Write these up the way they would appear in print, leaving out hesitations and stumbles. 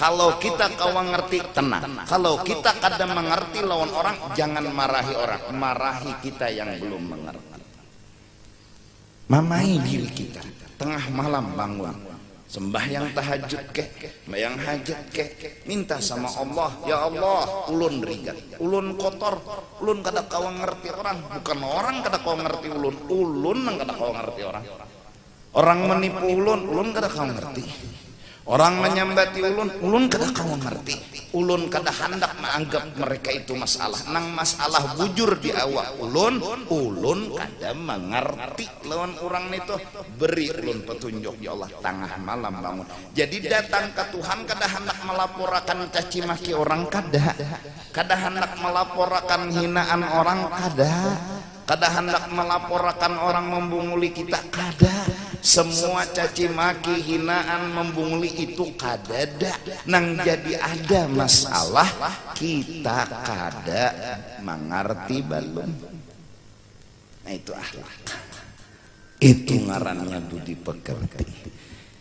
Kalau kita kawan ngerti, tenang. Kalau kita kadang mengerti lawan orang, jangan marahi orang, marahi kita yang belum mengerti. Mamai diri kita, tengah malam bangun, sembahyang tahajud ke, sembahyang hajat ke, minta sama Allah, ya Allah, ulun rigat, ulun kotor, ulun kada kawan ngerti orang, bukan orang kada kawan ngerti ulun, ulun yang kada kawan ngerti orang. Orang menipu ulun, ulun kada kawan ngerti. Orang menyambati ulun, ulun kada kawan ngerti. Ulun kada hendak menganggap mereka itu masalah. Nang masalah bujur di awak ulun, ulun kada mengerti lawan orang itu. Beri ulun petunjuk ya Allah, tengah malam bangun. Jadi datang ke Tuhan kada hendak melaporkan caci maki orang, kada. Kada hendak melaporkan hinaan orang, kada. Kada hendak melaporkan orang membunguli kita, kada. Semua caci maki, hinaan, membunguli itu kadada. Nang jadi ada masalah kita kada mengerti belum. Nah itu akhlak. Itu ngarannya budi pekerti.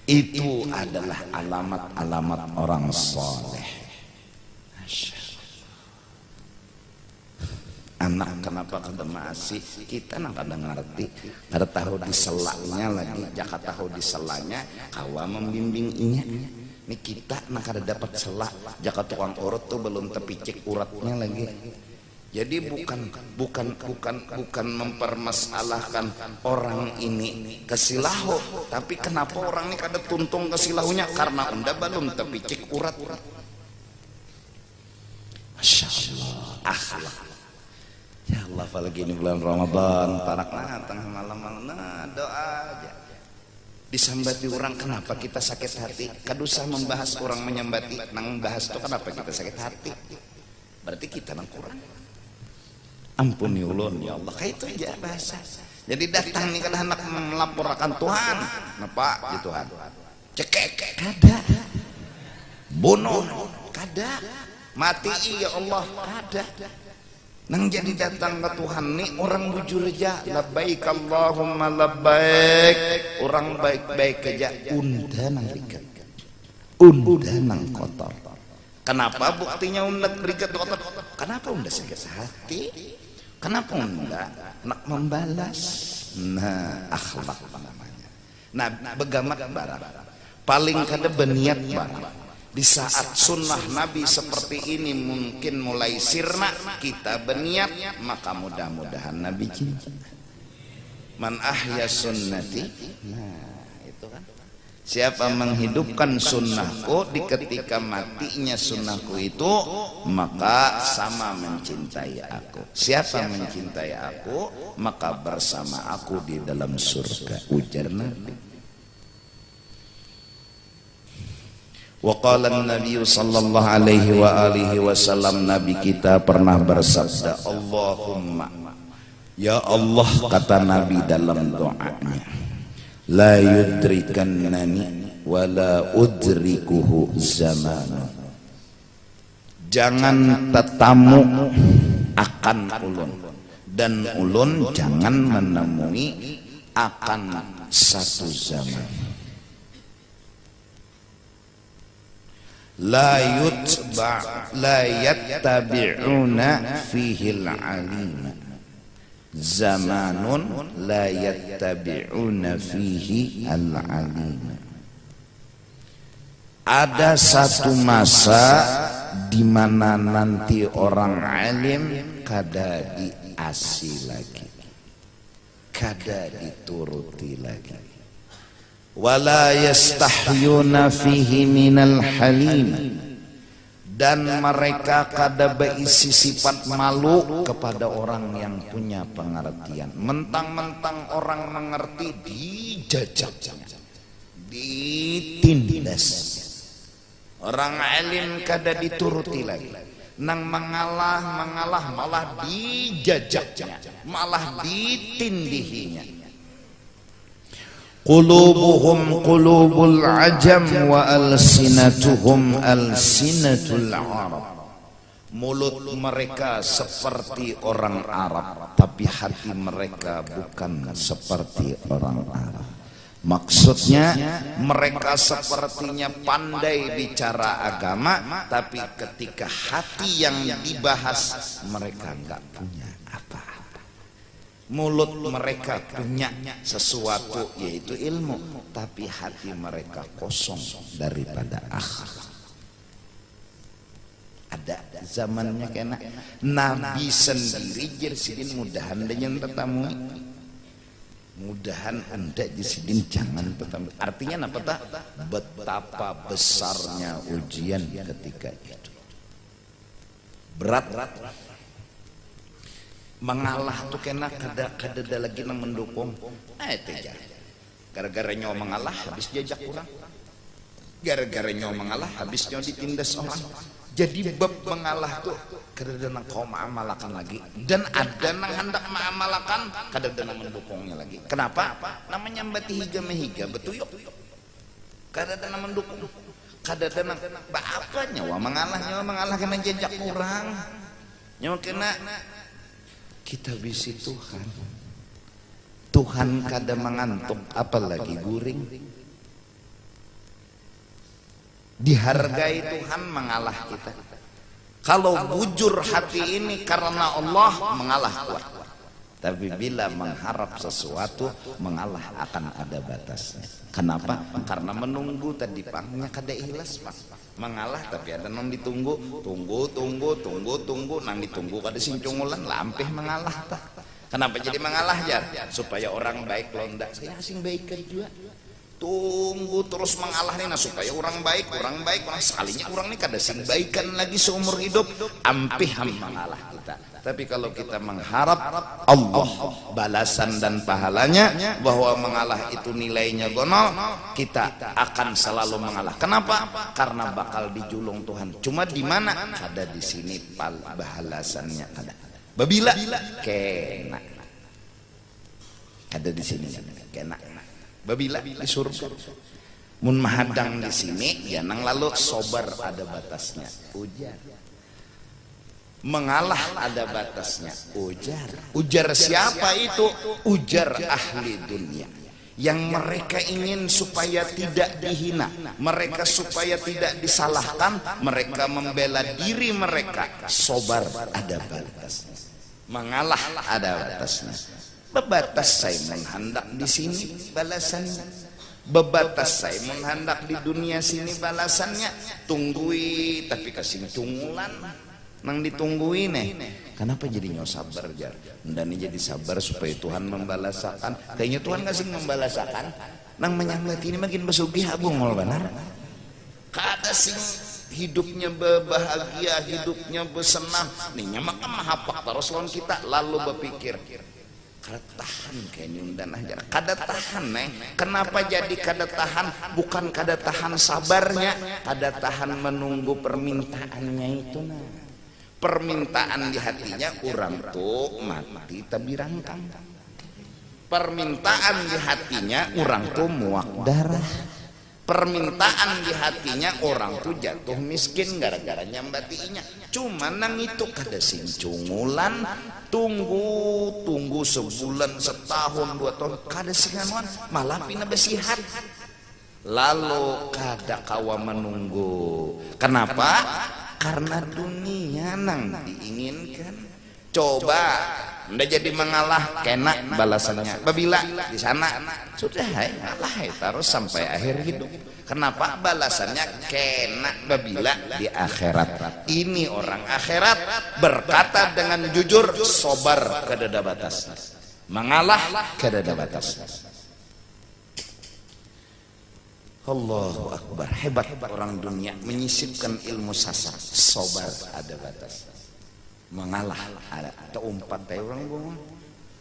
Itu adalah alamat-alamat orang soleh. Anak kenapa kada masih kita nang kada ngerti, kada tahu diselanya lagi, jaka tahu diselanya kawa membimbing inya. Ini kita nang kada dapat selak, jaka tukang urut tuh belum terpicik uratnya lagi. Jadi bukan mempermasalahkan orang ini kesilahu, tapi kenapa orang ini kada tuntung kesilahunya karena unda belum terpicik urat. Masya Allah, akhlak. Ya Allah, apalagi ini bulan Ramadan, paraklah tengah malam-malam, nah doa aja. Disambati orang, kenapa kita sakit hati? Kadusah membahas orang menyambati, nang bahas itu kenapa kita sakit hati? Berarti kita nang kurang. Ampuni ulun ya Allah, kayak itu aja bahasa. Jadi datang nih kada hendak melaporkan Tuhan, kenapa ya Tuhan? Cekek, kada. Bunuh, kada. Mati ya Allah, kada. Nang jadi datang ke Tuhan nih orang bujur aja, labbaik Allahumma labbaik, orang baik-baik aja, unda nang rigat, unda nang kotor. Kenapa buktinya unda rigat kotor? Kenapa unda sakit hati? Kenapa unda nak membalas? Nah akhlak namanya. Nah begamat barang, paling kada berniat barang. Di saat sunnah Nabi seperti ini mungkin mulai sirna, kita berniat, maka mudah-mudahan Nabi cinta. Man ahya sunnati, nah itu kan, siapa menghidupkan sunnahku di ketika matinya sunnahku itu, maka sama mencintai aku. Siapa mencintai aku, maka bersama aku di dalam surga, ujar Nabi. Wa qala an-nabiy sallallahu alaihi wa alihi wasallam, nabi kita pernah bersabda, Allahumma, ya Allah, kata nabi dalam doanya, la yudrikannani wa la udrikuhu zaman. Jangan tetamu akan ulun dan ulun jangan menemui akan satu zaman. La yattabi'una fihi al-alim, zamanun la yattabi'una fihi al-alim. Ada satu masa di mana nanti orang alim kada diasi lagi, kada dituruti lagi. Wala yastahyuna fihi minal halim, dan mereka kada berisi sifat malu kepada orang yang punya pengertian. Mentang-mentang orang mengerti dijajaknya, ditindas. Orang alim kada dituruti lagi, nang mengalah malah dijajaknya, malah ditindihinya. Qulubuhum qulubul ajam wa alsinatuhum alsinatul Arab. Mulut mereka seperti orang Arab, tapi hati mereka bukan seperti orang Arab. Maksudnya mereka sepertinya pandai bicara agama, tapi ketika hati yang dibahas mereka nggak punya apa-apa. Mulut mereka punya sesuatu yaitu ilmu, tapi hati mereka kosong daripada akhlak. Ada zamannya kena Nabi sendiri jersidin mudahan dengan tetamu. Mudahan anda disidin jangan tetamu. Artinya apa tak? Betapa besarnya ujian ketika itu. Berat. Mengalah tuh kena kada lagi nang mendukung. Teja. Gara-gara nyawa mengalah habis jajak kurang. Gara-gara nyawa mengalah habis nyawa ditindas orang. Jadi bab mengalah tuh kada nang kau ma'amalakan lagi, dan ada nang hendak ma'amalakan kada nang mendukungnya lagi. Kenapa? Namanya mbati higa mehiga betuyuk. Kada nang mendukung, kada nang apa nyawa mengalah kena jejak kurang. Nyawa kena kita bisi Tuhan. Tuhan kada mengantuk apalagi guring. Dihargai Tuhan mengalah kita. Kalau bujur hati ini karena Allah mengalah kuat. Tapi bila mengharap sesuatu mengalah akan ada batasnya. Kenapa? Karena menunggu tadi pangnya kada ikhlas pak. Mengalah tapi ada nang ditunggu, tunggu, nang ditunggu kada sincungulan lampih mengalah tak. Kenapa jadi mengalah jar? Supaya orang baik londak. Saya asing baik juga. Tunggu terus mengalah nih supaya orang baik sekalinya orang ini kada sing baikan lagi seumur hidup ampih mengalah kita. Tapi kalau kita mengharap Allah balasan dan pahalanya, bahwa mengalah itu nilainya gonol, kita akan selalu mengalah. Kenapa? Karena bakal dijulung Tuhan. Cuma di mana? Kada di sini balasannya ada. Babila kena. Ada di sini kena. Babila di surga. Mun mahadang di sini ya nang lalu sobar ada batasnya. Ujar. Mengalah ada batasnya. Ujar siapa itu? Ujar ahli dunia. Yang mereka ingin supaya tidak dihina, mereka supaya tidak disalahkan, mereka membela diri mereka. Sobar ada batasnya. Mengalah ada batasnya. Bebatas saya menghendak di sini balasannya. Bebatas saya menghendak di dunia sini balasannya. Tunggui tapi kasih tunggulan. Nang ditungguin Kenapa jadi nyo sabar jar? Ndani jadi sabar supaya Tuhan membalasakan. Kayaknya Tuhan kasih membalasakan. Nang menyambat ini makin bersugih abung mal benar. Kada sing hidupnya berbahagia, hidupnya bersenang. Nih nyamak mahapak terus lawan kita lalu berpikir. Kada tahan kayaknya undan aja. Kada tahan Kenapa jadi kada tahan? Bukan kada tahan sabarnya, kada tahan menunggu permintaannya itu Permintaan di hatinya orang tuh mati tapi rangkang. Permintaan di hatinya orang tuh muak darah. Permintaan di hatinya orang tuh jatuh miskin gara-gara nyambatinya. Cuma nang itu kada sincungulan. Tunggu sebulan, setahun, 2 tahun kada singanuan malah pina besihat. Lalu kada kawa menunggu. Kenapa? Karena dunia nang diinginkan. Coba Anda jadi mengalah kena balasannya. Babila di sana sudah ngalah terus sampai akhir hidup. Kenapa? Balasannya kena babila di akhirat. Ini orang akhirat berkata dengan jujur, sobar kedada batas. Mengalah kedada batas. Allahu Akbar. Hebat orang dunia menyisipkan ilmu sasar. Sobar ada batas. Mengalah ada atau umpat kayak orang bunga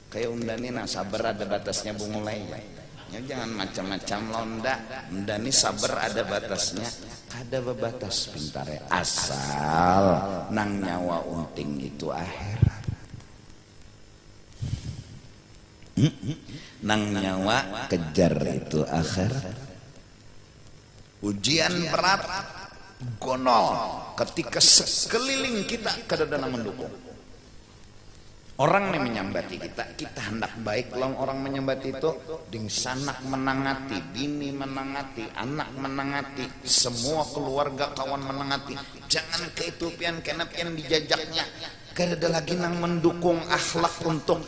kayak undani sabar ada batasnya bungulai ya jangan macam-macam londa undani sabar ada batasnya ada batas pintar asal nang nyawa unting itu akhirat nang nyawa kejar itu akhirat ujian berat gonol ketika sekeliling kita kadang-kadang mendukung. Orang yang menyambati kita, kita hendak baik lang orang menyambati itu, ding sanak menangati, bini menangati, anak menangati, semua keluarga kawan menangati. Jangan keitupian kenapian dijajaknya. Kada ada lagi nang mendukung akhlak untuk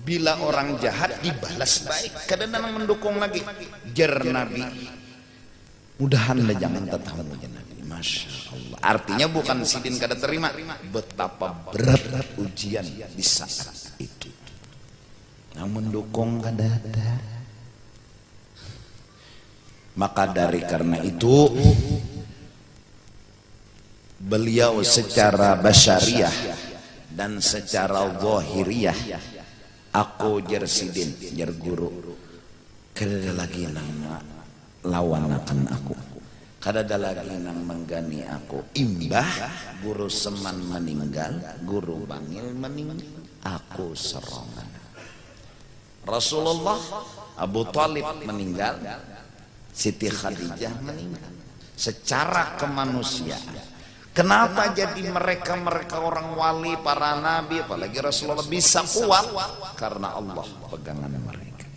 bila orang jahat dibalas baik. Kada ada nang mendukung lagi. Jar Nabi, mudahan lah jangan tetamu Nabi. Masya Allah. Artinya bukan sidin kada terima, betapa berat ujian di saat itu. Yang mendukung kada ada. Maka dari karena itu beliau secara basyariah dan secara zahiriyah, aku jar sidin, jar guru, kada lagi nang lawan akan aku. Kada ada lagi nang menggani aku. Imbah guru Seman meninggal, guru Bangil meninggal, aku serongan. Rasulullah, Abu Talib meninggal, Siti Khadijah meninggal. Secara kemanusiaan, kenapa jadi mereka orang wali, para nabi, apalagi Rasulullah bisa kuat? Karena Allah pegangan mereka.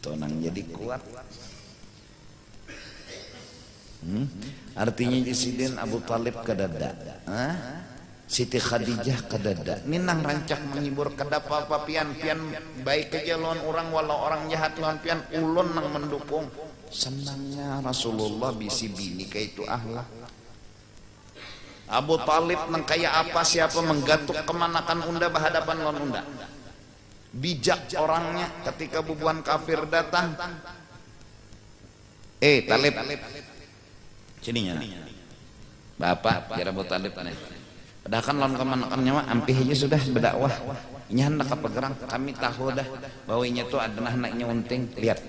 Itu nang jadi kuat. Artinya disiden Abu Talib kadada, Siti Khadijah kadada. Ini nang rancak menghibur kada apa-apa pian baik aja lawan orang walau orang jahat lawan pian ulun nang mendukung. Senangnya Rasulullah bisi bini kayak itu ahlak. Abu Talib nang kaya apa siapa menggatuk kemanakan unda berhadapan lawan unda. Bijak orangnya ketika bubuhan kafir datang. Talib. Sininya Bapak kira Abu Talib aneh. Padahal kan lawan kemanakannya mah ampih aja sudah berdakwah. Ini hendak apa gerang. Kami tahu dah bahwa ini tuh adalah anaknya unting. Lihat.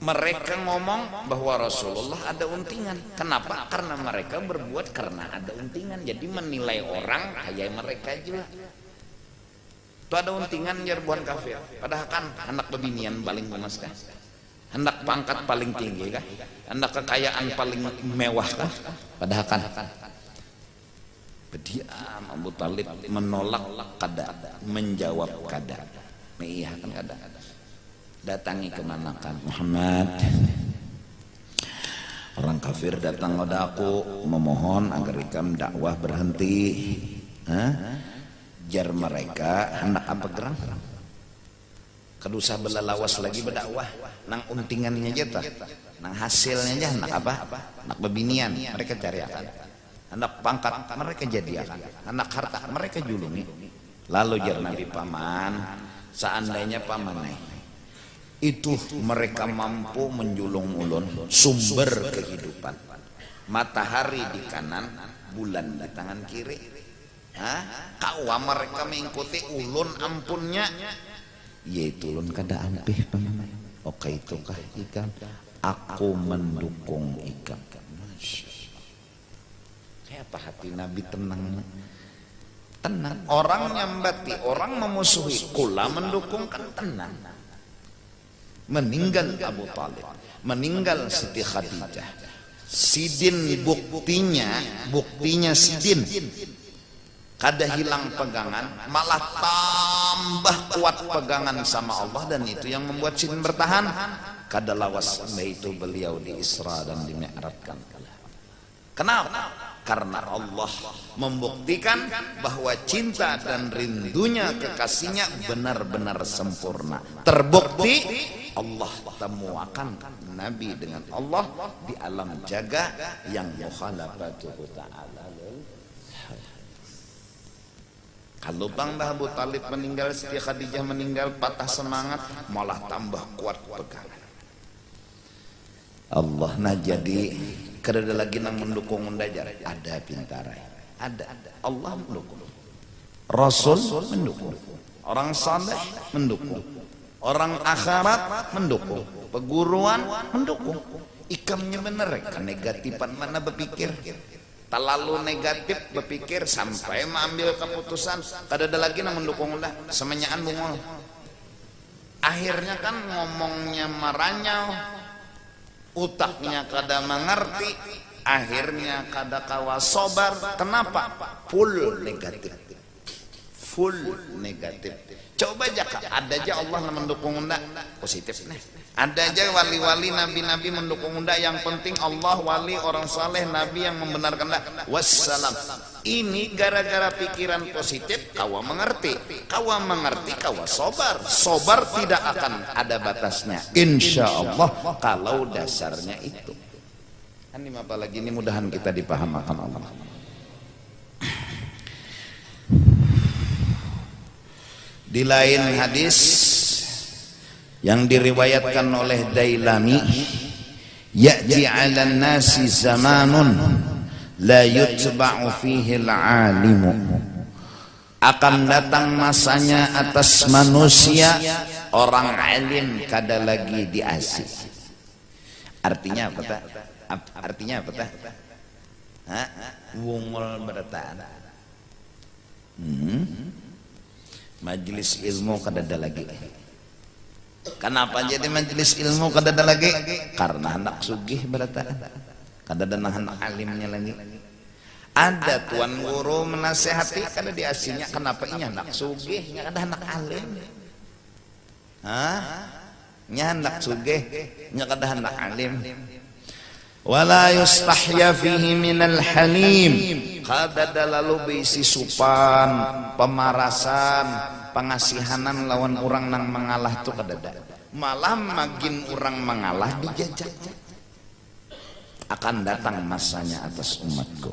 Mereka ngomong bahwa Rasulullah ada untingan. Kenapa? Karena mereka berbuat karena ada untingan. Jadi menilai orang kayak mereka juga. Itu ada untingan nyerbuan kafir. Padahal kan anak bebinian paling gemas kan. Hendak pangkat paling tinggi kah? Hendak kekayaan paling mewah kah? Padahal kan berdiam Abu Talib menolak kada, menjawab kada. Iya kan kada. Datangi kemana kan Muhammad? Orang kafir datang kepada aku memohon agar ikam dakwah berhenti. Jar mereka hendak apa gerang? Kedusah belalawas lagi berdakwah nang untingannya aja nang hasilnya aja nak apa nak bebinian mereka cari akan anak pangkat mereka jadi akan anak harta mereka julungi. Lalu jar Nabi paman, seandainya paman itu mereka mampu menjulung ulun sumber kehidupan, matahari di kanan, bulan di tangan kiri, kau mereka mengikuti ulun ampunnya. Yaitu ulun kada ampih paman. Oke itu kah ikam? Aku mendukung ikam. Kayak apa hati Nabi tenang? Tenang. Orang nyambati, orang memusuhi, kula mendukung kan tenang. Meninggal Abu Talib, meninggal Siti Khadijah. Sidin buktinya sidin. Kada hilang pegangan, malah tambah kuat pegangan sama Allah, dan itu yang membuat sidin bertahan. Kada lawas itu beliau di Isra dan di Mi'rajkan. Kenapa? Karena Allah membuktikan bahwa cinta dan rindunya kekasihnya benar-benar sempurna. Terbukti Allah temuakan Nabi dengan Allah di alam jaga yang mukhalafatuhu ta'ala. Kalau Bang Abu Talib meninggal, Siti Khadijah meninggal, patah semangat, malah tambah kuat pegangan. Allah nah jadi kada lagi nang mendukung undajar, ada pintarai, ada Allah mendukung, Rasul mendukung, orang saleh mendukung, orang akhirat mendukung, peguruan mendukung. Ikamnya bener kan negatifan mana berpikir terlalu negatif berpikir sampai mengambil keputusan kada ada lagi nang mendukung udah semenyaan bungol. Akhirnya kan ngomongnya maranyau, utaknya kada mengerti, akhirnya kada kawa sobar. Kenapa? Full negatif, full negatif. Coba aja ada aja Allah mendukung unda positif nih. Ada aja wali-wali nabi-nabi mendukung unda, yang penting Allah wali orang saleh nabi yang membenarkan unda. Wassalam. Ini gara-gara pikiran positif kawa mengerti. Kawa mengerti kawa sobar. Sobar tidak akan ada batasnya. Insyaallah kalau dasarnya itu. Ini apalagi ini mudahan kita dipahamakan Allah. Di lain hadis yang diriwayatkan oleh Dailami, ya'ti 'alan nasi zamanun la yutba'u fihi al-'alimu, akan datang masanya atas manusia orang alim kada lagi diasih. Artinya apa tak? Artinya apa tak? Wungul bertaan. Majelis ilmu kadada lagi. Kenapa jadi majelis ilmu kadada lagi? Karena anak sugih berata. Kadada anak alimnya lagi. Ada tuan guru menasehati kada diasihnya. Kenapa ini anak sugih? Nya kada anak alim. Nya anak sugih, nya kada anak alim. Wala yustahya fihi minal halim, kada lalu beisi supan, pemarasan, pengasihanan lawan orang nang mengalah tu kada. Malah makin orang mengalah dijajak. Akan datang masanya atas umatku.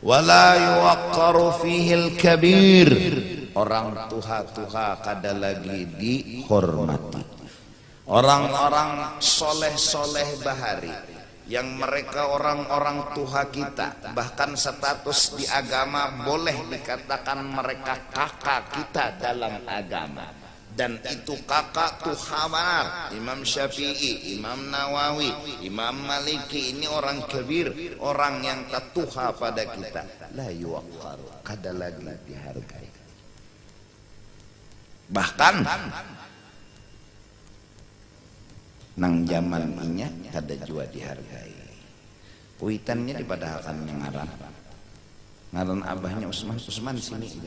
Wala yuwaqqaru fihil kabir, orang tuha-tuha kada lagi dihormati. Orang-orang soleh-soleh bahari yang mereka orang-orang tuha kita, bahkan status di agama boleh dikatakan mereka kakak kita dalam agama, dan itu kakak tuha benar. Imam Syafi'i, Imam Nawawi, Imam Maliki, ini orang kabir, orang yang tatuha pada kita. La yuwaqqaru, kada lagi dihargai. Bahkan nang zaman inya kada jua dihargai. Kuitannya dipadahkan yang ngaran abahnya Usman sini.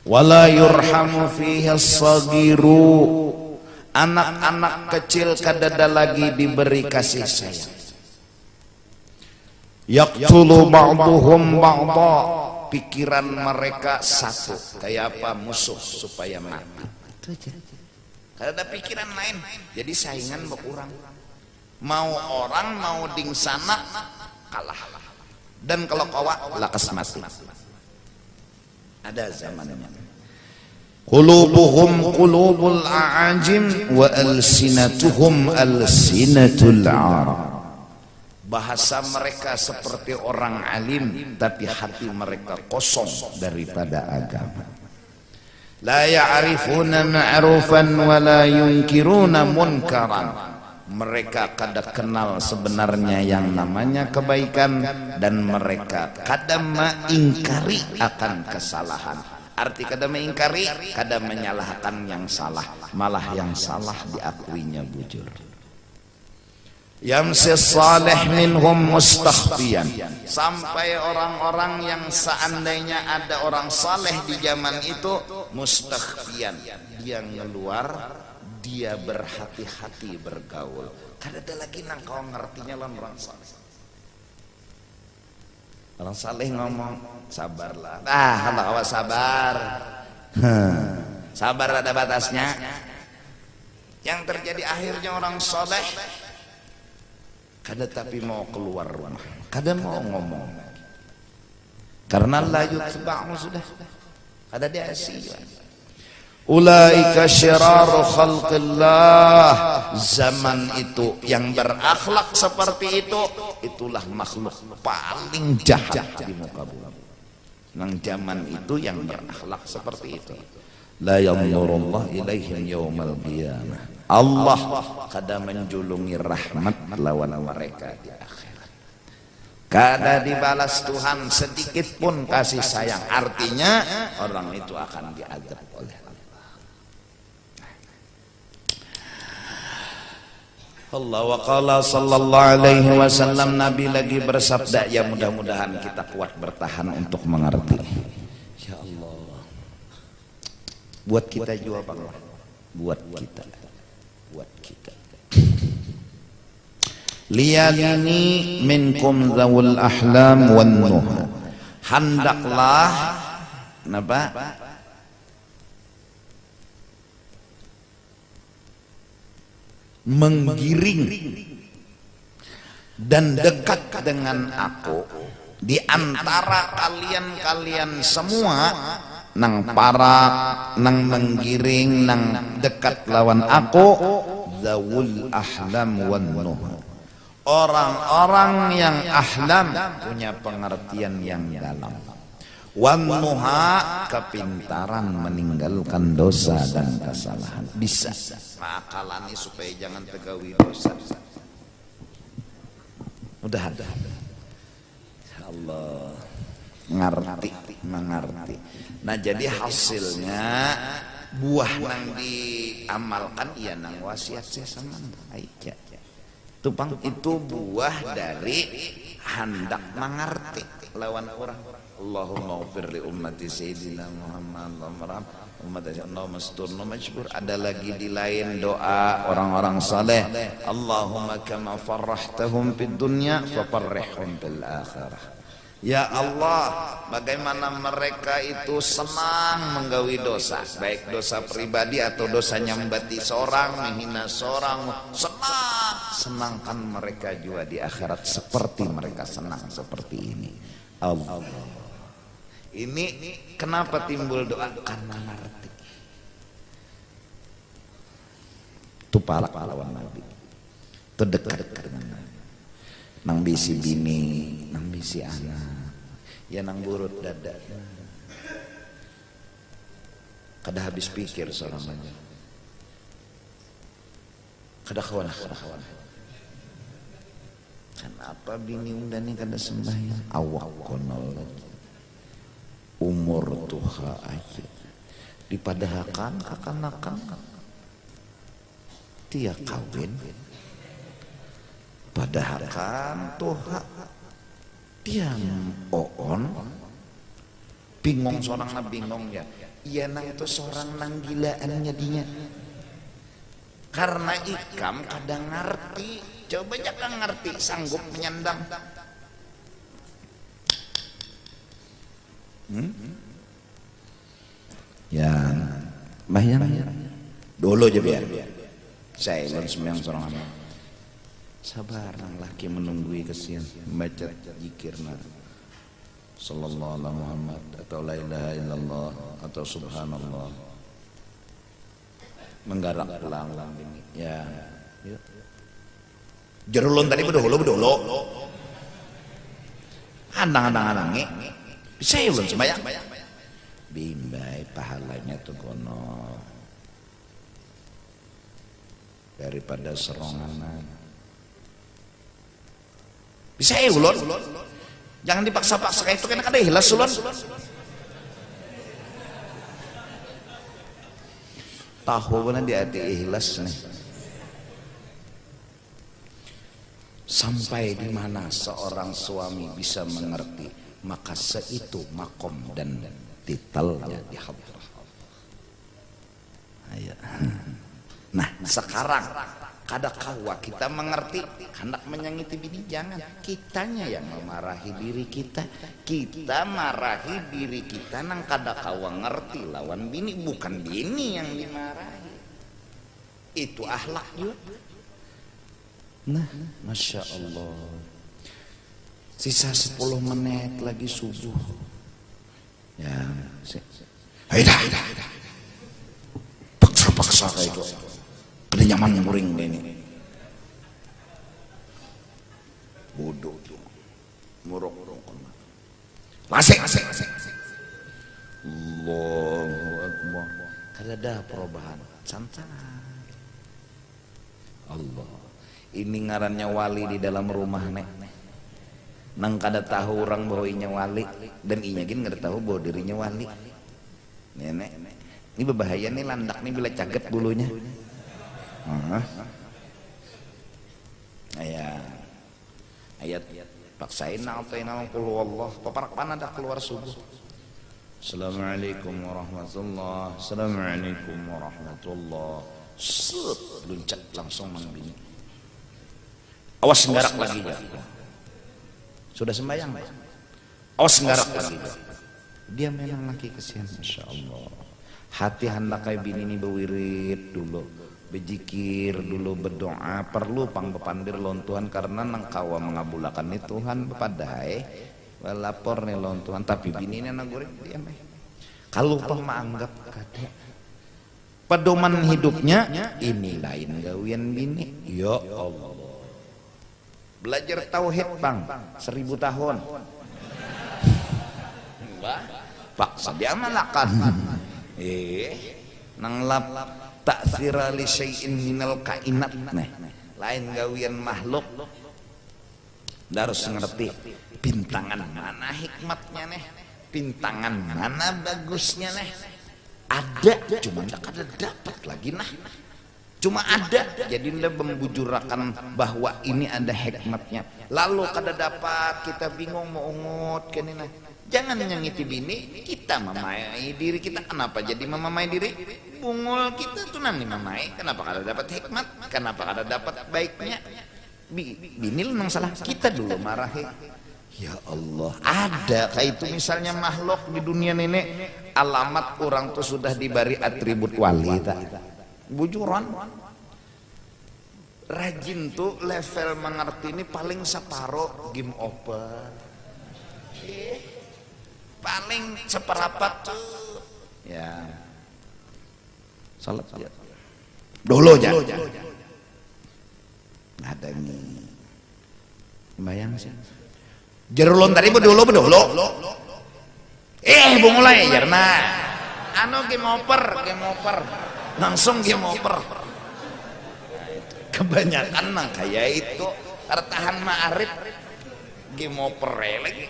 Wala yurhamu fihi as-sagiru, anak-anak kecil kada lagi diberi kasih sayang. Yaqtulu ba'duhum ba'dha, pikiran mereka satu, kayak apa musuh supaya mati. Itu aja. Ada pikiran lain, jadi saingan berkurang. Mau orang mau ding sana kalah, dan kalau kawa lakas mati. Ada zamannya. Qulubuhum qulubul a'ajim wa alsinatuhum alsinatul arab. Bahasa mereka seperti orang alim, tapi hati mereka kosong daripada agama. La ya'rifuna ma'rufan wa la yunkiruna munkaran. Mereka kada kenal sebenarnya yang namanya kebaikan, dan mereka kada mengingkari akan kesalahan. Arti kada mengingkari, kada menyalahkan yang salah, malah yang salah diakuinya bujur. Yamsi salih minhum mustakhfiyan, sampai orang-orang yang seandainya ada orang saleh di zaman itu mustakhfiyan, dia ngeluar, dia berhati-hati bergaul. Kada ada lagi nang kau ngertinya lah orang saleh. Orang saleh ngomong sabarlah. Hendak awas sabar. Sabar ada batasnya. Yang terjadi akhirnya orang saleh kada tapi mau keluar rumah, kada mau ngomong, karena la yutba'u sudah, kada diasih. Ulaika syiraru khalqillah, zaman itu yang berakhlak seperti itu, itulah makhluk paling jahat di muka bumi. Nang zaman itu yang berakhlak seperti itu, la yanzurullah ilaihim yaumal qiyamah. Allah kada menjulungi rahmat lawan mereka di akhirat. Kada dibalas Tuhan sedikit pun kasih sayang. Artinya orang itu akan diazab oleh Allah. Allah wa qala sallallahu alaihi wasallam, Nabi lagi bersabda, ya mudah-mudahan kita kuat bertahan untuk mengerti. Ya Allah. Buat kita juga Bang. Buat kita. Buat kita. Liyalini minkum zawul ahlam wan nuha. Hendaklah napa? Menggiring dan dekat dengan aku di antara kalian semua nang para nang menggiring nang dekat lawan aku zawul ahlam wan nuha, orang-orang yang ahlam punya pengertian yang dalam, wan nuha kepintaran meninggalkan dosa dan kesalahan. Bisa akalani supaya jangan tegawi dosa. Mudah Allah mengerti. Nah jadi hasilnya buah nang diamalkan ya nang wasiat saya sama aja. Itu buah dari hendak mengerti lawan orang. Allahumma ghfir li ummati sayyidina Muhammad Allahumma masturna majbur. Ada lagi di lain doa orang-orang saleh, Allahumma kama farrahtahum fid dunya fafarrihhum fil akhirah. Ya Allah, bagaimana mereka itu senang menggawi dosa, baik dosa pribadi atau dosa nyambati seorang, menghina seorang, senangkan mereka juga di akhirat seperti mereka senang seperti ini. Allah. Ini kenapa timbul doa? Karena ngerti. Itu para pahlawan Nabi. Itu dekat dengan Nabi. Nang bisi bini, nang bisi anak, ya nang burut dada. Kada habis pikir seorang aja. Kada kawan. Kenapa bini undani kada sembahyang? Awak konol lagi. Umur tuha aja. Dipadahakan akan dia kawin. Padahakan tuha dia oon. Bingung seorang na bingung ya. Iya nang itu seorang nang gilaannya dinya. Karena ikam kadang ngerti. Coba jangan ngerti sanggup menyandang. Ya, bayang dulu aja biar. Saya belum sembahyang seorang amal. Sabar nang laki menunggui kesian membaca zikirna sallallahu alaihi Muhammad atau la ilaha illallah atau subhanallah. Menggarak pulang ini. Ya. Jerulun tadi bedolo. Andang-andangi. Bisa ya belum sembahyang? Bimbai pahalanya tuh kono. Daripada serongan. Bisa ya ulun? Jangan dipaksa-paksa kayak itu kan ada ikhlas ulun. Tahu benar di hati ikhlas nih. Sampai di mana seorang suami bisa mengerti, maka seitu makom dan titelnya di hadrah Allah. Nah sekarang kada kawa kita mengerti hendak menyangiti bini, jangan kitanya yang memarahi diri kita. Kita marahi diri kita nang kada kawa ngerti lawan bini, bukan bini yang dimarahi. Itu akhlak juga. Nah, Masya Allah. Sisa 10 menit lagi subuh. Ya, Haida. Paksa kayak itu. Kena nyaman muring ini. Bodoh tuh. Muruk-muruk. Masih. Allahu Akbar. Kada ada perubahan. Santai. Allah. Ini ngarannya wali di dalam rumah nek. Nang kada tahu orang bahwa inya wali dan inya gin kada tahu bahwa dirinya wali. Nenek, ini berbahaya nih landak nih bila caget bulunya. Ayat paksain apa yang nama puluh Allah. Paparak pana dah keluar subuh. Assalamualaikum warahmatullah. Assalamualaikum warahmatullah. Set, loncat langsung mang bini. Awas nggarak lagi ya. Sudah sembahyang. Awas nggarak lagi ya. Dia memang laki kesian, masya Allah. Hati hendak kayak bini ini bewirid dulu, bejikir dulu, berdoa. Perlu pang bepandir lawan Tuhan karena nang kawa mengabulakan nih Tuhan bepadai. Lapor nih lawan Tuhan, tapi bini ini anak goreng dia meh. Kalau pang menganggap kada pedoman hidupnya ini lain gawian bini. Ya Allah. Belajar tauhid bang 1000 tahun. Pak dia malakan. Nang lap ta'thira li syai'in minal kainat nih. Lain gawian makhluk. Harus ngerti bintangan mana hikmatnya nih. Bintangan mana bagusnya nih. Ada cuma tak ada dapat lagi nah. Cuma ada jadi ndak membujurakan bahwa ini ada hikmatnya. Lalu kada dapat kita bingung mau ungut kene nah. Jangan nyangiti bini, kita memamai diri kita. Kenapa jadi memamai diri? Bungul kita tuh nanti memamai. Kenapa kada dapat hikmat? Kenapa kada dapat baiknya? Bini lu nang salah, kita dulu marahi. Ya Allah, ada kayak itu misalnya makhluk di dunia nenek alamat orang tuh sudah diberi atribut wali tak? Bujuran. Rajin tuh level mengerti ini paling separuh game over. Paling seperapat tuh. Ya. Salat ya. Dulu aja. Ada nih. Bayang sih. Jerulon tadi bedolo. Mulai jarna. Anu game over. Langsung game over. Kebanyakan nang kayak itu tertahan ma'arif game over lagi.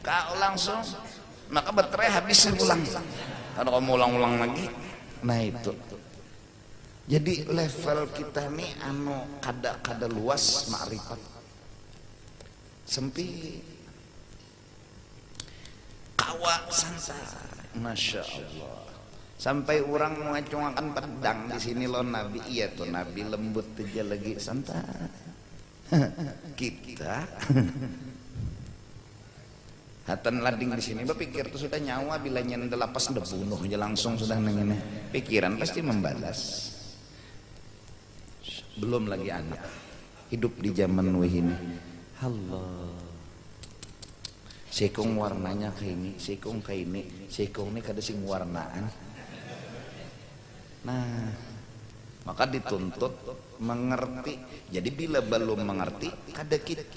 Kau langsung maka baterai habis ulang. Kalau kamu ulang lagi, nah itu. Jadi level kita nih anu kada luas makrifat sempit. Kawa santai, masya Allah. Sampai orang mengacungkan pedang di sini loh Nabi. Iya tuh Nabi lembut aja lagi santai. Kita hatan lading di sini berpikir tuh sudah nyawa bila nyenda lapas udah bunuh aja langsung sudah nengene. Pikiran pasti membalas. Belum lagi anak hidup di zaman ini. Allah. Sekong warnanya kayak ini, sekong kayak ini, sekong ini kada sing warnaan. Nah, maka dituntut mengerti. Jadi bila belum mengerti,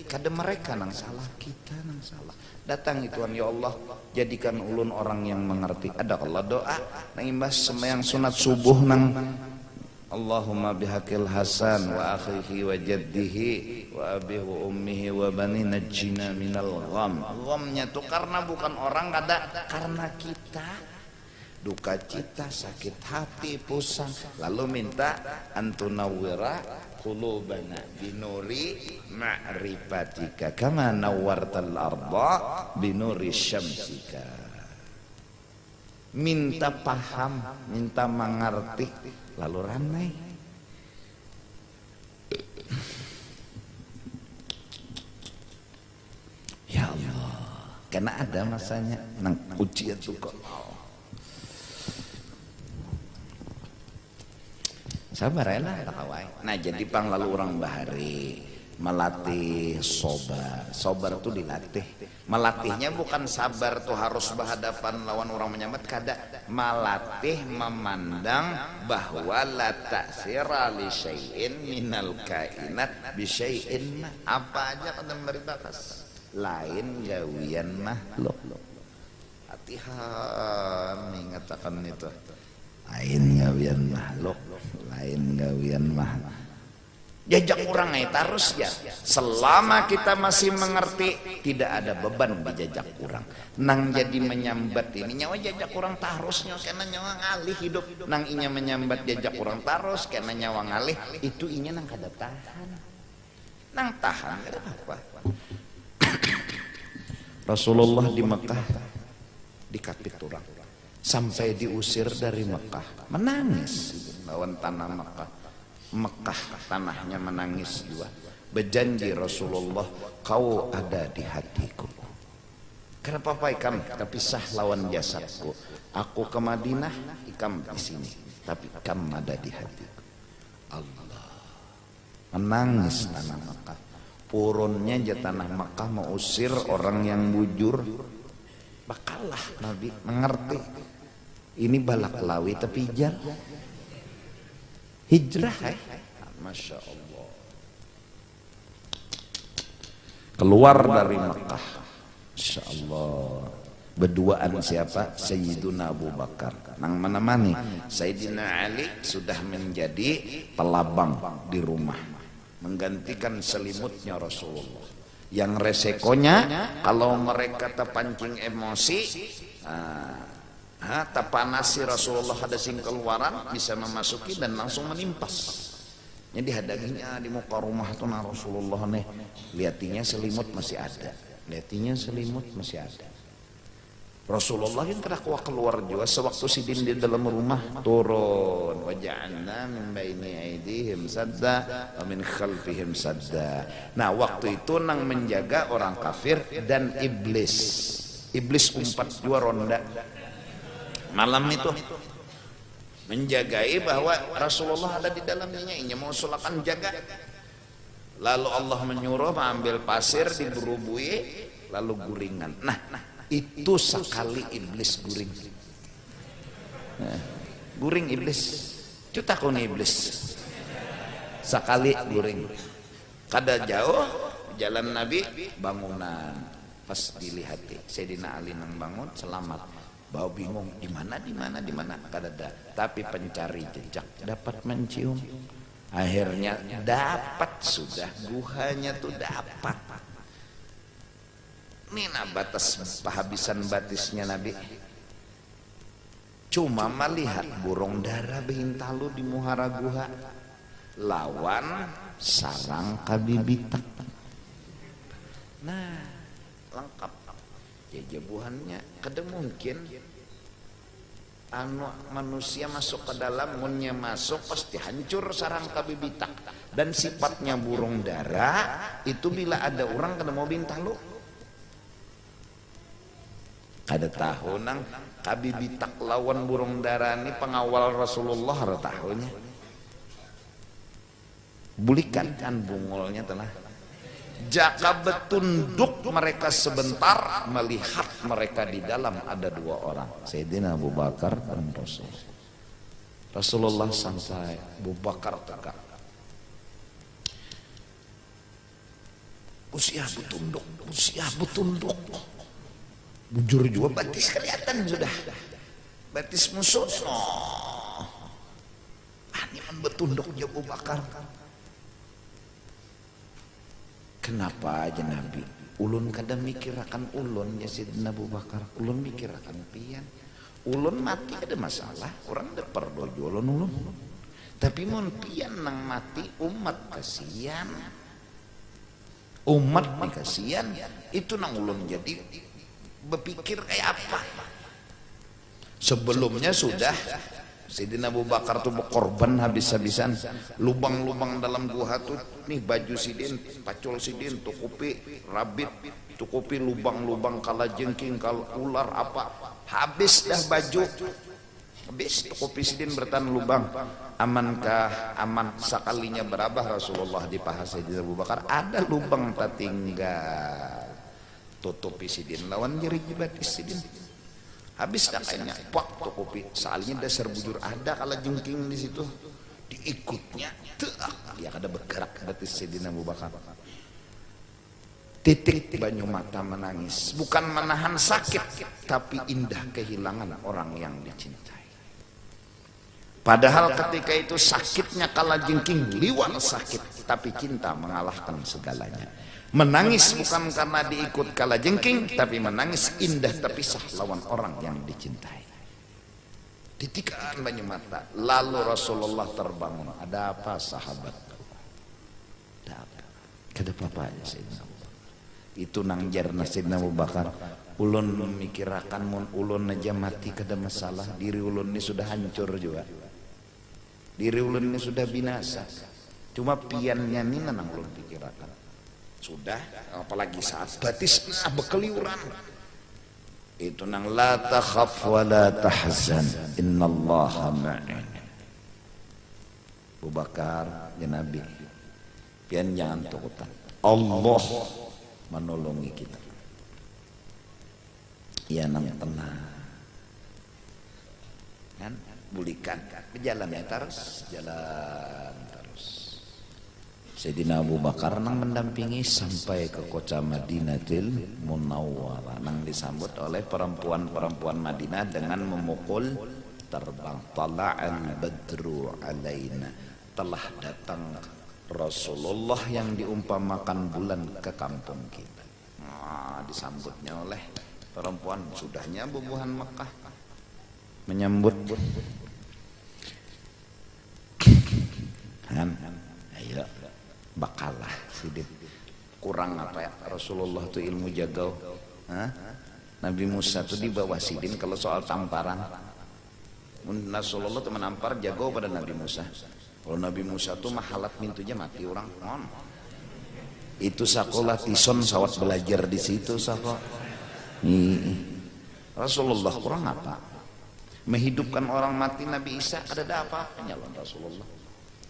kada mereka nang salah, kita nang salah. Datang Tuhan, ya Allah, jadikan ulun orang yang mengerti. Ada kalau doa nang imbas sembahyang sunat subuh nang Allahumma bihaqil Hasan wa akhihi wa jaddihi wa abihi wa ummihi wa bani najjina minal gham. Ghamnya tuh karena bukan orang kada, karena kita duka cita, sakit hati, pusing. Lalu minta antunawwira qulubana binuri ma'rifatika kama nawwartal arda binuri syamsika. Minta paham, minta mengerti, lalu ramai. Ya Allah, karena ada masanya nang ujian tuh kok. Sabar ya lah kawai. Nah jadi pang lalu orang bahari melatih sobar tuh dilatih. Melatihnya bukan sabar tuh harus berhadapan lawan orang menyambat, kada. Melatih memandang bahwa la ta'sira li syai'in minal kainat bi syai'in. Apa aja kada memberi batas. Lain gawian makhluk. Hati-hati mengatakan itu. Lain gawian makhluk, lain gawian makhluk. Jajak orang itu harus ya. Selama kita masih mengerti, tidak ada beban dijajak orang. Nang jadi menyambat ini nyawa jajak orang tarusnya karena nyawa ngalih hidup. Nang inya menyambat jajak orang tarus karena nyawa ngalih, itu inya nang kada tahan. Nang tahan kada apa. Rasulullah di Mekah dikapit orang sampai diusir dari Mekah, menangis lawan tanah Mekah. Mekah tanahnya menangis juga. Berjanji Rasulullah, kau ada di hatiku. Kenapa Pak Ikam terpisah lawan jasadku? Aku ke Madinah, Ikam di sini, tapi Ikam ada di hatiku. Allah, menangis tanah Mekah. Purunnya aja tanah Mekah mau usir orang yang bujur. Bakalah Nabi mengerti. Ini balak lawi tapi hijrah, Masya Allah. Keluar dari Mekah, Masya Allah. Berduaan siapa? Sayyiduna Abu Bakar. Nang menemani Sayyidina Ali sudah menjadi pelabang di rumah, menggantikan selimutnya Rasulullah. Yang resikonya kalau mereka terpancing emosi, terpanasi Rasulullah ada sing keluaran, bisa memasuki dan langsung menimpas. Jadi hadaginya di muka rumah tuh Rasulullah nih, liatinya selimut masih ada, Rasulullah yang keluar juga sewaktu sidin di dalam rumah turun, waja'alna min baini aidihim sadda wa min khalfihim sadda. Nah waktu itu nang menjaga orang kafir dan iblis umpat dua ronda malam itu, menjagai bahwa Rasulullah ada di dalamnya, ini mau sulakan jaga. Lalu Allah menyuruh mengambil pasir diberubui lalu guringan. Nah itu sekali iblis guring. Guring iblis. Cutakun iblis. Sekali guring. Kada jauh jalan Nabi, bangunan. Pas dilihati Sayyidina Ali nang bangun selamat. Bau bingung di mana kada ada. Tapi pencari jejak dapat mencium. Akhirnya dapat sudah, guhanya tuh dapat. Ini batas penghabisan batisnya Nabi. Cuma melihat burung dara behintalu di muhara guha lawan sarang kabibitak. Nah lengkap jajabuhannya. Kada mungkin manusia masuk ke dalam, munnya masuk pasti hancur sarang kabibitak. Dan sifatnya burung dara itu bila ada orang kada mau bintalu. Ada tahu nang kabibitak lawan burung dara ini pengawal Rasulullah, ada tahunya. Bulikan kan bungulnya telah. Jaka betunduk mereka sebentar, melihat mereka di dalam ada dua orang, Sayyidina Abu Bakar dan Rasulullah. Rasulullah santai, Abu Bakar tegak. Usia betunduk. Bujur juga batis kelihatan sudah. Batis musuh. Ini betunduk Abu Bakar. Kenapa aja Nabi? Ulun kadang mikir akan ulun ya Sayyidina Abu Bakar. Ulun mikir akan pian. Ulun mati ada masalah. Orang ada perdo ulun. Tapi mun pian nang mati umat kasihan. Umat kasihan. Itu nang ulun jadi berpikir kayak apa. Sebelumnya sudah Sayyidina Abu Bakar tuh berkorban habis-habisan. Lubang-lubang dalam guha tuh nih baju sidin, pacul sidin, tukupi rabit, tukupi lubang-lubang kala jengking, kala ular apa. Habis dah baju. Habis tukupi sidin bertahan lubang. Amankah aman? Sekalinya berabah Rasulullah di paha Sayyidina Abu Bakar ada lubang tak tinggal. Tutupi sidin lawan nyeri batis sidin. Habis dah kayaknya pak tukupi soalnya dasar bujur ada kala jengking di situ diikutnya dia kada bergerak batis Sayyidina Abu Bakar. Titik banyu mata menangis, bukan menahan sakit tapi indah kehilangan orang yang dicintai. Padahal ketika itu sakitnya kala jengking liwat sakit, tapi cinta mengalahkan segalanya. Menangis bukan karena diikut kala jengking, tapi menangis indah terpisah lawan orang yang dicintai. Titikan banyu mata. Lalu Rasulullah terbangun. Ada apa sahabat? Ada apa? Kada apa-apa aja Sayyidina Abu Bakar. Itu nang jarna Sayyidina Abu Bakar, ulun memikirakan mun ulun aja mati kada masalah, diri ulun ini sudah hancur juga, diri ulun ini sudah binasa, cuma piannya ini nang ulun pikirakan sudah, apalagi saat batisna bekeliuran itu nang la takhaf wa la tahzan innallaha ma'ina. Abu Bakar ya Nabi, pian jangan takutan, Allah menolongi kita. Ya nang tenang kan, bulikan berjalan ya terus, jalan terus. Sayyidina Abu Bakar nang mendampingi sampai ke kota Madinatil Munawwarah, nang disambut oleh perempuan-perempuan Madinah dengan memukul terbang. Tala'al badru alaina, telah datang Rasulullah yang diumpamakan bulan ke kampung kita. Nah, disambutnya oleh perempuan, sudahnya bubuhan Mekah menyambut kan, ayo bakalah sidin kurang apa ya Rasulullah tuh ilmu jagau. Nabi Musa tuh di bawah sidin kalau soal tamparan. Rasulullah tuh menampar jagau pada Nabi Musa. Kalau Nabi Musa tuh mahalat mintunya mati orang on. Itu sakolah tison sawat belajar di situ sako. Rasulullah kurang apa? Menghidupkan orang mati. Nabi Isa ada apa-apanya loh Rasulullah.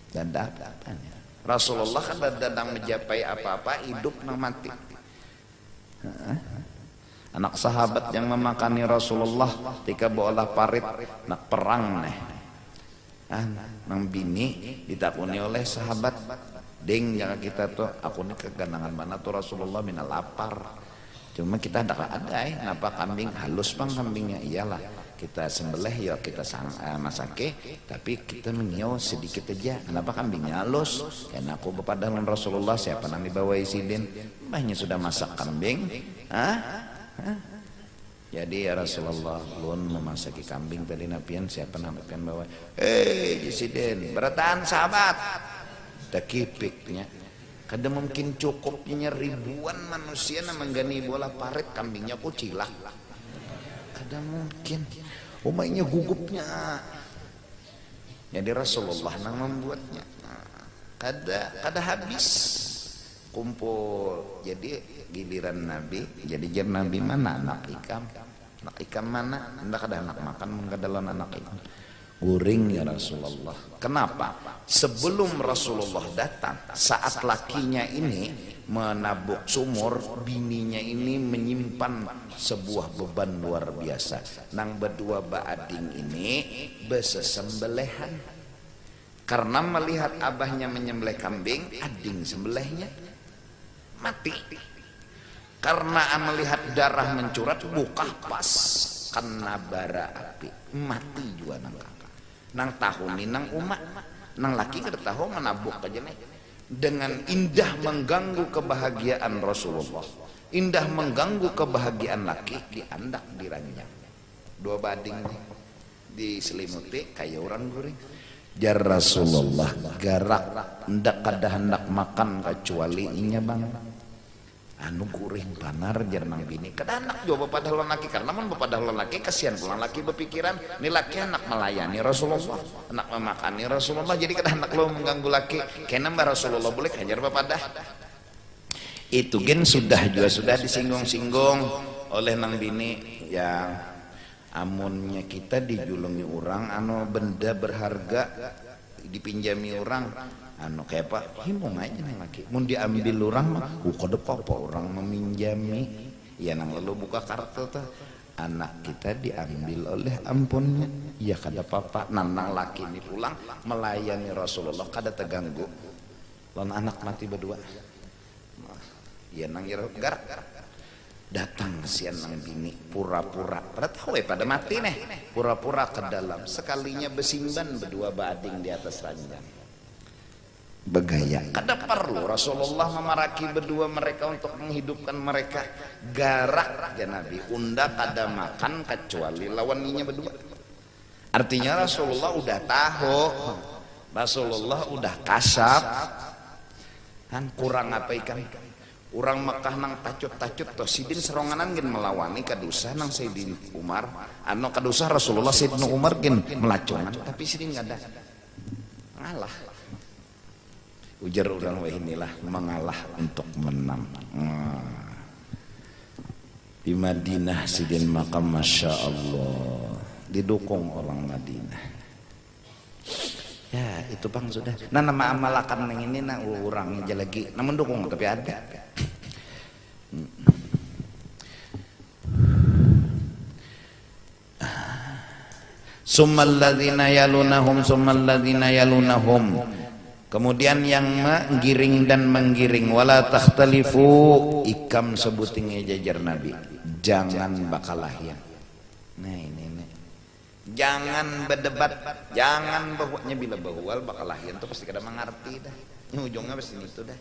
Dan ada apa-apanya. Rasulullah kan dadang mencapai apa-apa hidup nang mati. Anak sahabat yang memakani Rasulullah ketika bawalah parit nak perang nih. Nang bini ditakuni oleh sahabat, ding jangan kita tuh aku nih keganangan mana tuh Rasulullah mina lapar, cuma kita ada kenapa kambing halus bang kambingnya, iyalah kita sembelih ya kita masake, tapi kita mengiau sedikit aja, kenapa kambingnya halus, karena aku bepada dengan Rasulullah siapa nang dibawa isidin banyak sudah masak kambing. Jadi ya Rasulullah lun memasaki kambing tadi napian siapa napian bawa Jesiden bertahan sahabat takipiknya kada mungkin cukupnya ribuan manusia na menggani bola parit kambingnya kucilak kada mungkin umaynya gugupnya. Jadi Rasulullah nang membuatnya kada habis kumpul. Jadi giliran Nabi, jadi jar Nabi mana anak ikan mana, hendak ada anak makan mengkadalan anak ikan guring ya Rasulullah. Kenapa? Sebelum Rasulullah datang, saat lakinya ini menabuk sumur, bininya ini menyimpan sebuah beban luar biasa. Nang berdua baading ini besesembelihan karena melihat abahnya menyembelih kambing, ading sembelihnya mati. Karena melihat darah mencurat buka pas kena bara api mati juga nang kakak nang tahuni nang umat nang laki kada tahu menabuk aja nih dengan indah mengganggu kebahagiaan Rasulullah, indah mengganggu kebahagiaan laki diandak diranjang dua bading diselimuti kayak orang guring. Jar Rasulullah garak ndak kada hendak makan kecuali inya bang anu guring panar jar nang bini kada anak jawab pada laki karena mun pada laki kasihan pulang laki berpikiran ni laki anak melayani Rasulullah anak memakani Rasulullah jadi kada anak lo mengganggu laki kena mbak Rasulullah boleh hajar bapadah itu gen sudah disinggung-singgung oleh nang bini yang amunnya kita dijulungi orang anu benda berharga dipinjami orang anu kayak apa himung aja nang laki mun diambil orang mah kada apa orang meminjami ya nang lalu buka kartu tuh anak kita diambil oleh ampunnya ya kada apa-apa nang laki ini pulang melayani Rasulullah kada terganggu lawan anak mati berdua ya nang garak datang sian nang bini pura-pura pada tahu pada mati nih pura-pura ke dalam sekalinya besimban berdua bading di atas ranjang begaya kada perlu Rasulullah memaraki berdua mereka untuk menghidupkan mereka garak ya Nabi unda kada makan kecuali lawaninya berdua artinya Rasulullah udah tahu Rasulullah udah kasap kan kurang apa ikan Urang Makkah nang tacut-tacut toh sidin seronganan gen melawani kadusa nang Sayyidina Umar anu kadusa Rasulullah Sayyidina Umar gen melacungan tapi sidin ngada ngalah ujar urang wah inilah mengalah untuk menang. Di Madinah sidin makam Masya Allah didukung orang Madinah ya itu bang sudah nah nama amalakan yang ini nah orang aja lagi nah mendukung tapi ada summal ladzina yalunahum kemudian yang menggiring dan menggiring wala takhtalifu ikam sebutingnya jajar Nabi jangan bakalah yang nah ini jangan berdebat jangan bahwanya bila bahwal bakalah yang itu pasti kada mengerti dah ujungnya pasti itu dah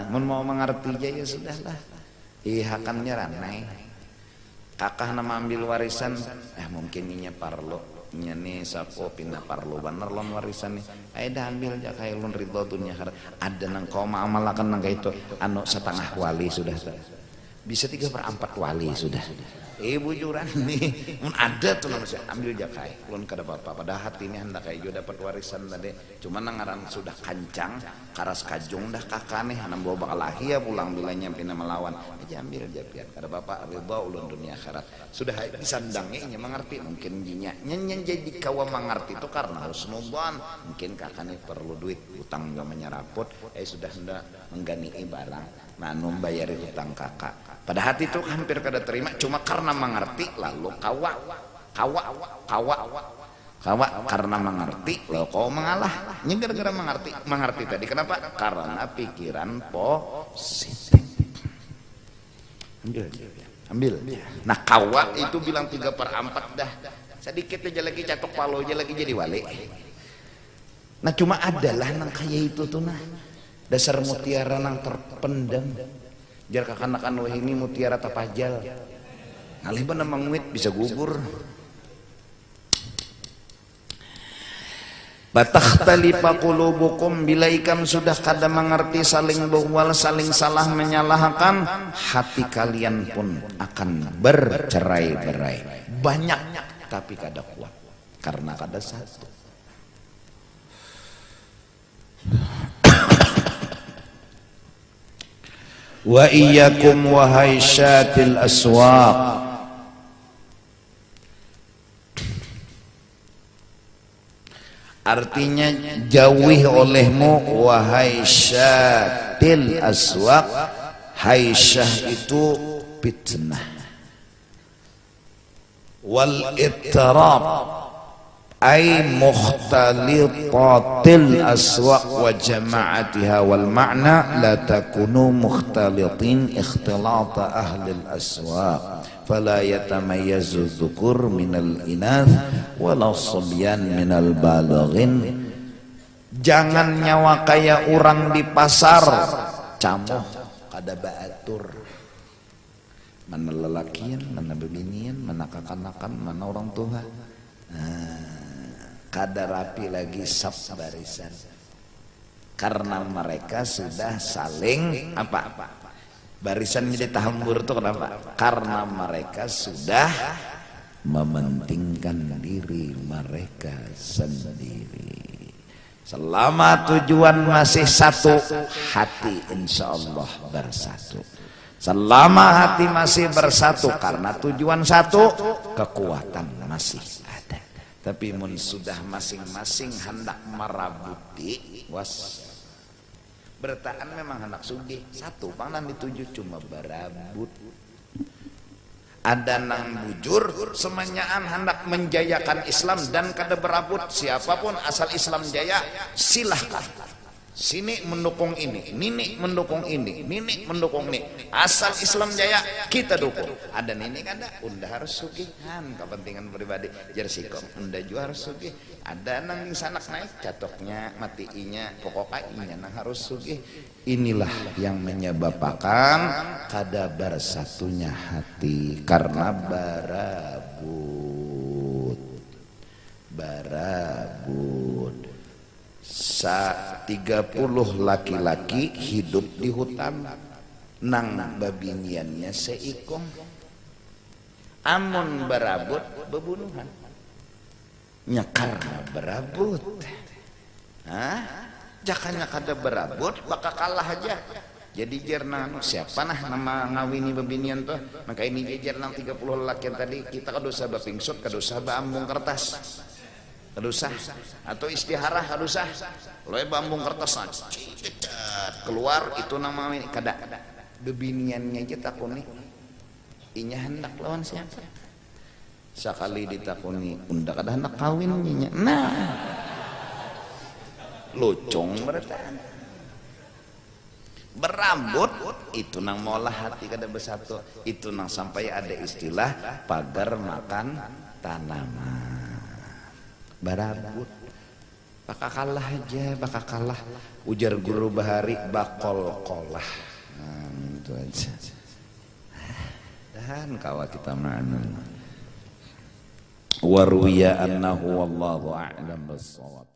mau mengerti aja ya sudahlah ihakannya ranai kakak nama ambil warisan mungkin inya parlo nya nih sapo pindah parlo bener lon warisan nih dah ambil aja kayak lon ridho dunia ada nang kau amalakan nang itu anu setengah wali sudah bisa 3/4 wali sudah bujuran nih mun ada tuh nama saya ambil jakai lon kada apa-apa pada hati ini hendak kayak juga dapat warisan tadi cuma nangaran sudah kancang karas kajung dah kakak nih hanam bawa bakal lahir pulang bilanya pina melawan aja ambil aja biar kada bapak ridha ulun dunia akhirat sudah disandangnya ini mengerti mungkin jinya nyen jadi kawa mengerti itu karena husnudzon mungkin kakak nih perlu duit utang gak menyeraput sudah hendak menggani barang manu bayari utang kakak pada hati itu hampir kada terima cuma karena mengerti lalu kawa karena mengerti lalu kau mengalah ini gara-gara mengerti tadi kenapa karena pikiran positif ambil nah kawa itu bilang 3/4 dah sedikit aja lagi catok palo aja lagi jadi wali nah cuma adalah nang kayak itu tuh nah dasar mutiara nang terpendam jar kakanakan wah ini mutiara tapajal ngalih bener mangwit bisa gugur batakhtalifa qulubukum bila ikam sudah kada mengerti saling bahwal saling salah menyalahkan hati kalian pun akan bercerai-berai banyak tapi kada kuat karena kada satu wa iyyakum wa haisyatil aswaq artinya jauhi olehmu wahai syatil aswaq haisyah itu fitnah wal ittirab ay mukhtalitatil aswaq wa jama'atiha wal ma'na la takunu mukhtalitin ikhtilata ahli al aswaq fala yatamayyazu dhukur minal inath walau subyan minal balaghin jangan nyawa kayak orang di pasar camoh kada baatur mana lelakian mana bebinian mana kakanakan mana orang tua kada rapi lagi sab barisan karena mereka sudah saling apa barisan jadi tahambur itu kenapa karena mereka sudah mementingkan diri mereka sendiri selama tujuan masih satu hati insyaallah bersatu selama hati masih bersatu karena tujuan satu kekuatan masih ada tapi mun sudah masing-masing hendak merabuti was bertahan memang hendak sugih satu pangnan dituju cuma berabut ada nang bujur semenyaan hendak menjayakan Islam dan kada berabut siapapun asal Islam jaya silahkan sini mendukung ini nini mendukung ini nini mendukung ini asal Islam jaya kita dukung ada nini kada unda harus sugihan kepentingan pribadi jersikom unda juga harus sugih ada nang sanak naik catoknya matiinya pokoknya nang harus sugih inilah yang menyebabkan kada bersatunya hati karena barabut 30 laki-laki hidup di hutan nang babiniannya seikong, amun berabut bebunuhan, nyakar berabut, jakanya kada berabut bakal kalah aja. Jadi jerna siapa nah nama ngawini babinian tuh, maka ini dia jerna 30 lelakian tadi kita kadosa bapingsut, kadosa baambung kertas, kadosa atau istiharah kadosa, loe baambung kertas keluar itu nama kada babiniannya aja takuni, inya hendak lawan siapa? Sekali ditakuni undak ada hendak kawin inya, nah lucung berarti. Berambut itu nang molah hati kada bersatu, itu nang sampai ada istilah pagar makan tanaman. Berambut bakal kalah aja, bakal kalah. Ujar guru Bahari bakol kolah. Itu aja. Dan kawa kita mana. Waruya annahu wallahu a'lam bissawab.